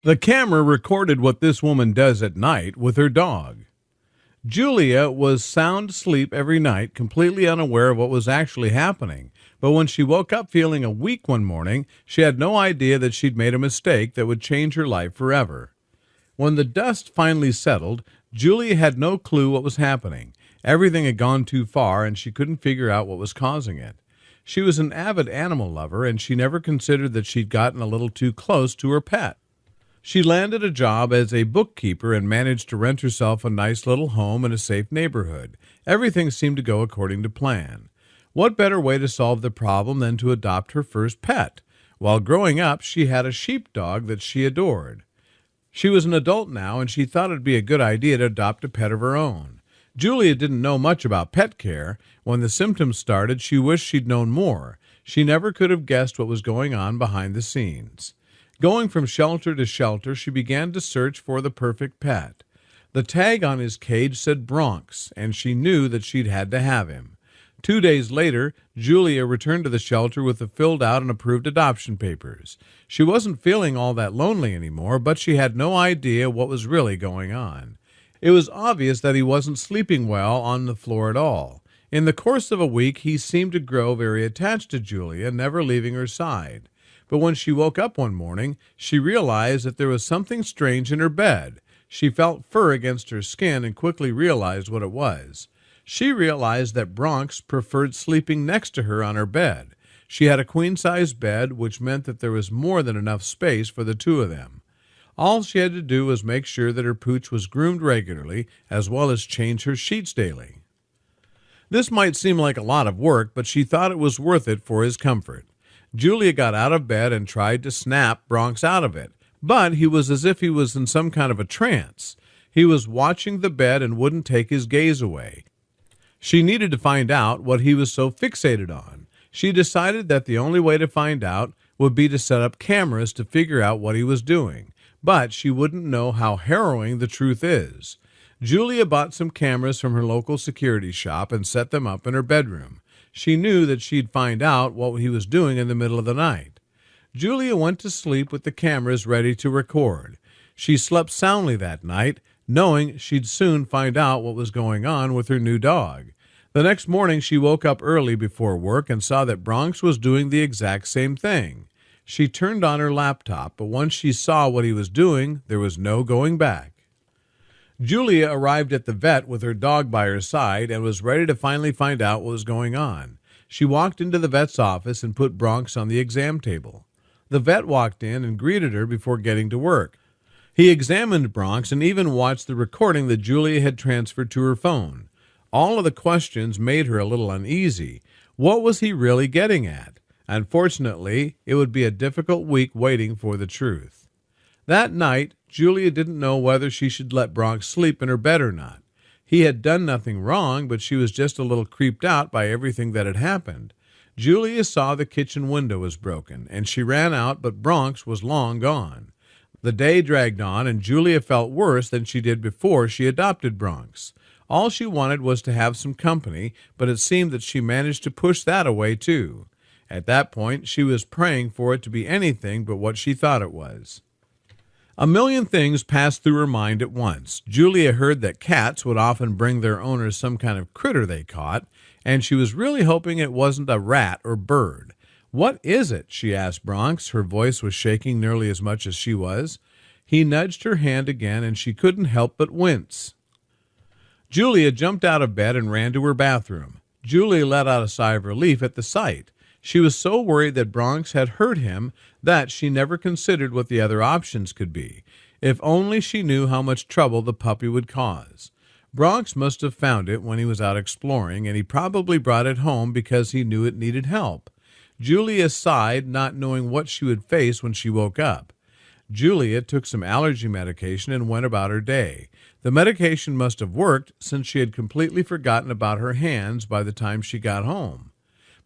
The camera recorded what this woman does at night with her dog. Julia was sound asleep every night, completely unaware of what was actually happening. But when she woke up feeling weak one morning, she had no idea that she'd made a mistake that would change her life forever. When the dust finally settled, Julia had no clue what was happening. Everything had gone too far, and she couldn't figure out what was causing it. She was an avid animal lover, and she never considered that she'd gotten a little too close to her pet. She landed a job as a bookkeeper and managed to rent herself a nice little home in a safe neighborhood. Everything seemed to go according to plan. What better way to solve the problem than to adopt her first pet? While growing up, she had a sheepdog that she adored. She was an adult now, and she thought it'd be a good idea to adopt a pet of her own. Julia didn't know much about pet care. When the symptoms started, she wished she'd known more. She never could have guessed what was going on behind the scenes. Going from shelter to shelter, she began to search for the perfect pet. The tag on his cage said Bronx, and she knew that she'd had to have him. 2 days later, Julia returned to the shelter with the filled out and approved adoption papers. She wasn't feeling all that lonely anymore, but she had no idea what was really going on. It was obvious that he wasn't sleeping well on the floor at all. In the course of a week, he seemed to grow very attached to Julia, never leaving her side. But when she woke up one morning, she realized that there was something strange in her bed. She felt fur against her skin and quickly realized what it was. She realized that Bronx preferred sleeping next to her on her bed. She had a queen-size bed, which meant that there was more than enough space for the two of them. All she had to do was make sure that her pooch was groomed regularly, as well as change her sheets daily. This might seem like a lot of work, but she thought it was worth it for his comfort. Julia got out of bed and tried to snap Bronx out of it, but he was as if he was in some kind of a trance. He was watching the bed and wouldn't take his gaze away. She needed to find out what he was so fixated on. She decided that the only way to find out would be to set up cameras to figure out what he was doing, but she wouldn't know how harrowing the truth is. Julia bought some cameras from her local security shop and set them up in her bedroom. She knew that she'd find out what he was doing in the middle of the night. Julia went to sleep with the cameras ready to record. She slept soundly that night, knowing she'd soon find out what was going on with her new dog. The next morning she woke up early before work and saw that Bronx was doing the exact same thing. She turned on her laptop, but once she saw what he was doing, there was no going back. Julia arrived at the vet with her dog by her side and was ready to finally find out what was going on. She walked into the vet's office and put Bronx on the exam table. The vet walked in and greeted her before getting to work. He examined Bronx and even watched the recording that Julia had transferred to her phone. All of the questions made her a little uneasy. What was he really getting at? Unfortunately, it would be a difficult week waiting for the truth. That night, Julia didn't know whether she should let Bronx sleep in her bed or not. He had done nothing wrong, but she was just a little creeped out by everything that had happened. Julia saw the kitchen window was broken, and she ran out, but Bronx was long gone. The day dragged on, and Julia felt worse than she did before she adopted Bronx. All she wanted was to have some company, but it seemed that she managed to push that away too. At that point, she was praying for it to be anything but what she thought it was. A million things passed through her mind at once. Julia heard that cats would often bring their owners some kind of critter they caught, and she was really hoping it wasn't a rat or bird. "What is it?" she asked Bronx. Her voice was shaking nearly as much as she was. He nudged her hand again, and she couldn't help but wince. Julia jumped out of bed and ran to her bathroom. Julia let out a sigh of relief at the sight. She was so worried that Bronx had hurt him that she never considered what the other options could be. If only she knew how much trouble the puppy would cause. Bronx must have found it when he was out exploring, and he probably brought it home because he knew it needed help. Julia sighed, not knowing what she would face when she woke up. Julia took some allergy medication and went about her day. The medication must have worked, since she had completely forgotten about her hands by the time she got home.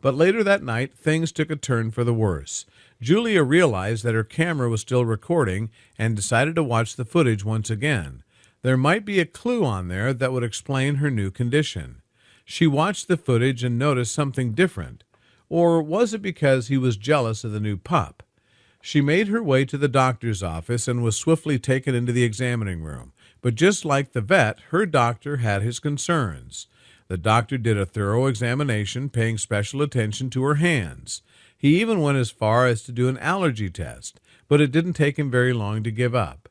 But later that night, things took a turn for the worse. Julia realized that her camera was still recording and decided to watch the footage once again. There might be a clue on there that would explain her new condition. She watched the footage and noticed something different. Or was it because he was jealous of the new pup? She made her way to the doctor's office and was swiftly taken into the examining room. But just like the vet, her doctor had his concerns. The doctor did a thorough examination, paying special attention to her hands. He even went as far as to do an allergy test, but it didn't take him very long to give up.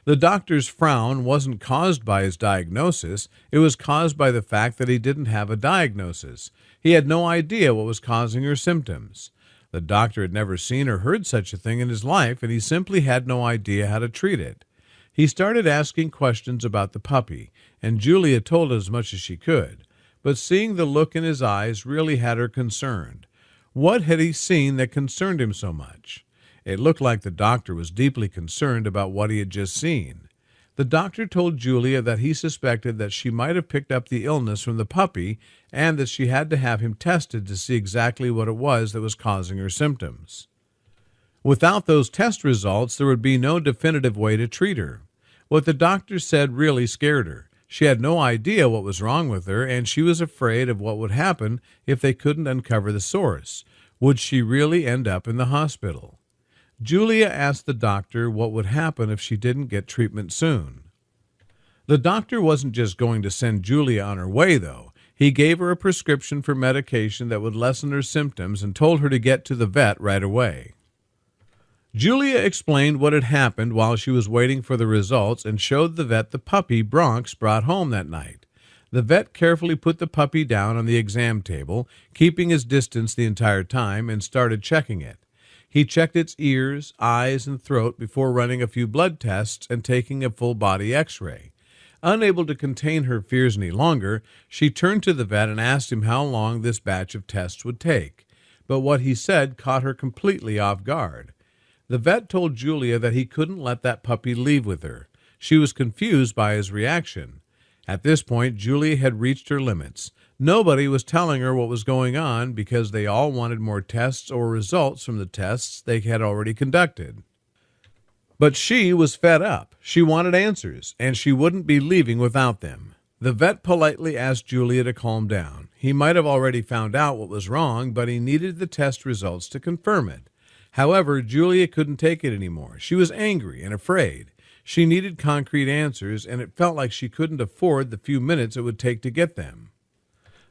The doctor's frown wasn't caused by his diagnosis, it was caused by the fact that he didn't have a diagnosis. He had no idea what was causing her symptoms. The doctor had never seen or heard such a thing in his life, and he simply had no idea how to treat it. He started asking questions about the puppy, and Julia told as much as she could. But seeing the look in his eyes really had her concerned. What had he seen that concerned him so much? It looked like the doctor was deeply concerned about what he had just seen. The doctor told Julia that he suspected that she might have picked up the illness from the puppy and that she had to have him tested to see exactly what it was that was causing her symptoms. Without those test results, there would be no definitive way to treat her. What the doctor said really scared her. She had no idea what was wrong with her, and she was afraid of what would happen if they couldn't uncover the source. Would she really end up in the hospital? Julia asked the doctor what would happen if she didn't get treatment soon. The doctor wasn't just going to send Julia on her way, though. He gave her a prescription for medication that would lessen her symptoms and told her to get to the vet right away. Julia explained what had happened while she was waiting for the results and showed the vet the puppy Bronx brought home that night. The vet carefully put the puppy down on the exam table, keeping his distance the entire time, and started checking it. He checked its ears, eyes, and throat before running a few blood tests and taking a full-body x-ray. Unable to contain her fears any longer, she turned to the vet and asked him how long this batch of tests would take. But what he said caught her completely off guard. The vet told Julia that he couldn't let that puppy leave with her. She was confused by his reaction. At this point, Julia had reached her limits. Nobody was telling her what was going on because they all wanted more tests or results from the tests they had already conducted. But she was fed up. She wanted answers, and she wouldn't be leaving without them. The vet politely asked Julia to calm down. He might have already found out what was wrong, but he needed the test results to confirm it. However, Julia couldn't take it anymore. She was angry and afraid. She needed concrete answers, and it felt like she couldn't afford the few minutes it would take to get them.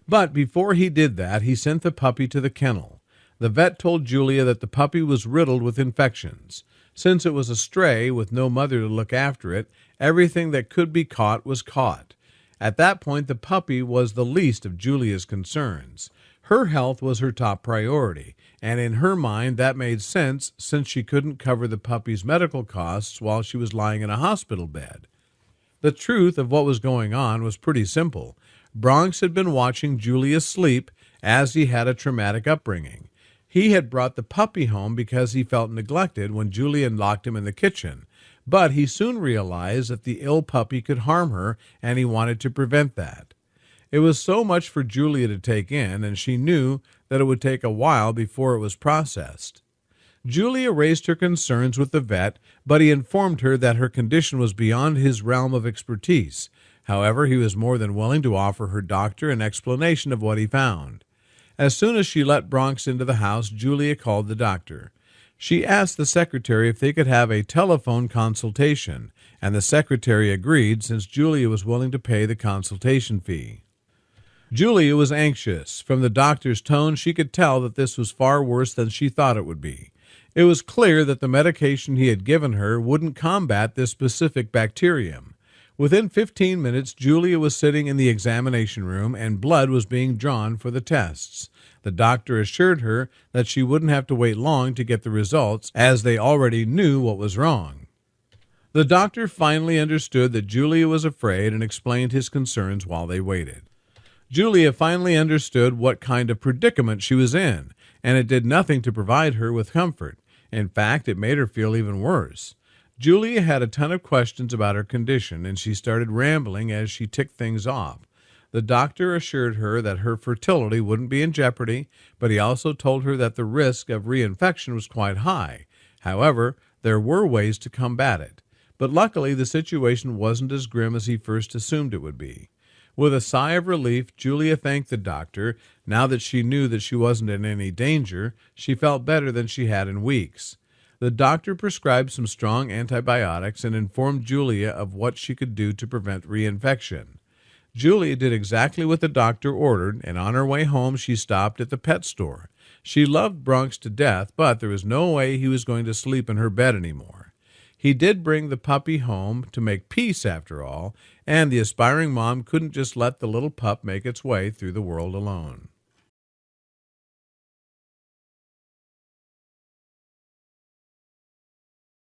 But before he did that, he sent the puppy to the kennel. The vet told Julia that the puppy was riddled with infections. Since it was a stray with no mother to look after it, everything that could be caught was caught. At that point, the puppy was the least of Julia's concerns. Her health was her top priority, and in her mind that made sense since she couldn't cover the puppy's medical costs while she was lying in a hospital bed. The truth of what was going on was pretty simple. Bronx had been watching Julia sleep as he had a traumatic upbringing. He had brought the puppy home because he felt neglected when Julia locked him in the kitchen, but he soon realized that the ill puppy could harm her, and he wanted to prevent that. It was so much for Julia to take in, and she knew that it would take a while before it was processed. Julia raised her concerns with the vet, but he informed her that her condition was beyond his realm of expertise. However, he was more than willing to offer her doctor an explanation of what he found. As soon as she let Bronx into the house, Julia called the doctor. She asked the secretary if they could have a telephone consultation, and the secretary agreed since Julia was willing to pay the consultation fee. Julia was anxious. From the doctor's tone, she could tell that this was far worse than she thought it would be. It was clear that the medication he had given her wouldn't combat this specific bacterium. Within 15 minutes, Julia was sitting in the examination room and blood was being drawn for the tests. The doctor assured her that she wouldn't have to wait long to get the results, as they already knew what was wrong. The doctor finally understood that Julia was afraid and explained his concerns while they waited. Julia finally understood what kind of predicament she was in, and it did nothing to provide her with comfort. In fact, it made her feel even worse. Julia had a ton of questions about her condition, and she started rambling as she ticked things off. The doctor assured her that her fertility wouldn't be in jeopardy, but he also told her that the risk of reinfection was quite high. However, there were ways to combat it. But luckily, the situation wasn't as grim as he first assumed it would be. With a sigh of relief, Julia thanked the doctor. Now that she knew that she wasn't in any danger, she felt better than she had in weeks. The doctor prescribed some strong antibiotics and informed Julia of what she could do to prevent reinfection. Julia did exactly what the doctor ordered, and on her way home she stopped at the pet store. She loved Bronx to death, but there was no way he was going to sleep in her bed anymore. He did bring the puppy home to make peace after all, and the aspiring mom couldn't just let the little pup make its way through the world alone.